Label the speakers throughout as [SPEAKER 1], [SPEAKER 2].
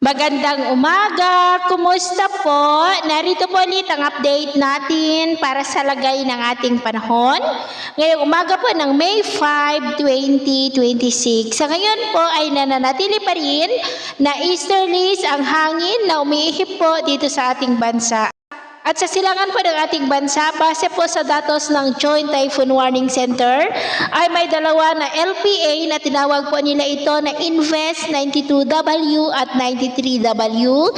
[SPEAKER 1] Magandang umaga! Kumusta po? Narito po ulit ang update natin para sa lagay ng ating panahon. Ngayong umaga po ng May 5, 2026. Sa ngayon po ay nananatili pa rin na easterlies ang hangin na umiihip po dito sa ating bansa. At sa silangan po ng ating bansa, base po sa datos ng Joint Typhoon Warning Center, ay may dalawa na LPA na tinawag po nila ito na Invest 92W at 93W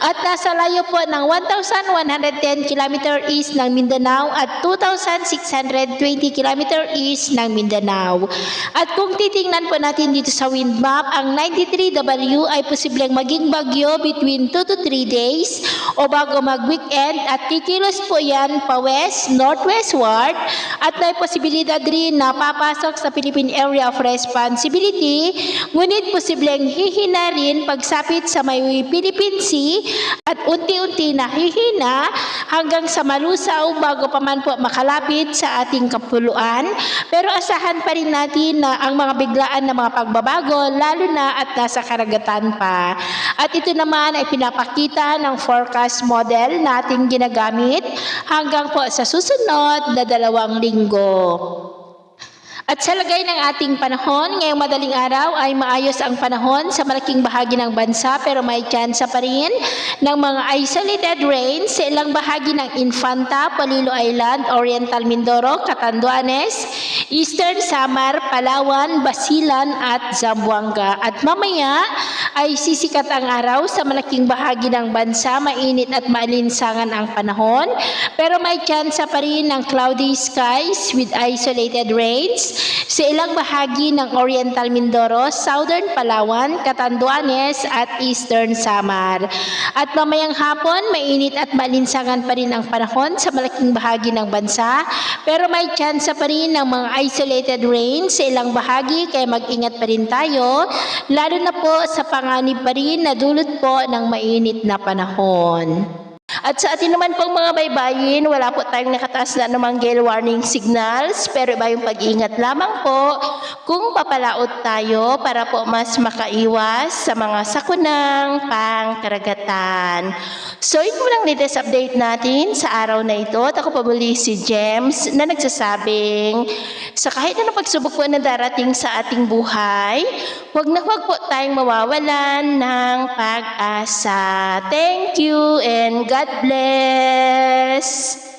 [SPEAKER 1] at nasa layo po ng 1,110 km east ng Mindanao at 2,620 km east ng Mindanao. At kung titingnan po natin dito sa wind map, ang 93W ay posibleng maging bagyo between 2 to 3 days o bago mag-weekend at kikilos po yan pa west, northwestward at may posibilidad rin na papasok sa Philippine Area of Responsibility, ngunit posibleng hihina rin pagsapit sa may Philippine Sea at unti-unti na hihina hanggang sa malusaw bago pa man po makalapit sa ating kapuluan. Pero asahan pa rin natin na ang mga biglaan na mga pagbabago lalo na at nasa karagatan pa. At ito naman ay pinapakita ng forecast model na ating ginagamit hanggang po sa susunod na 2 linggo. At sa lagay ng ating panahon, ngayong madaling araw ay maayos ang panahon sa malaking bahagi ng bansa pero may tsansa pa rin ng mga isolated rains sa ilang bahagi ng Infanta, Polillo Island, Oriental Mindoro, Catanduanes, Eastern Samar, Palawan, Basilan at Zamboanga. At mamaya ay sisikat ang araw sa malaking bahagi ng bansa, mainit at maalinsangan ang panahon pero may tsansa pa rin ng cloudy skies with isolated rains sa ilang bahagi ng Oriental Mindoro, Southern Palawan, Catanduanes at Eastern Samar. At mamayang hapon, mainit at maalinsangan pa rin ang panahon sa malaking bahagi ng bansa pero may tsansa pa rin ng mga isolated rain sa ilang bahagi kaya mag-ingat pa rin tayo lalo na po sa panganib pa rin na dulot po ng mainit na panahon. At sa atin naman pong mga baybayin, wala po tayong nakataas na namang gale warning signals pero iba yung pag-iingat lamang po kung papalaot tayo para po mas makaiwas sa mga sakunang pangkaragatan. So yun po lang latest update natin sa araw na ito. At ako pa muli si James na nagsasabing sa kahit na pagsubok po na darating sa ating buhay, huwag po tayong mawawalan ng pag-asa. Thank you and God bless!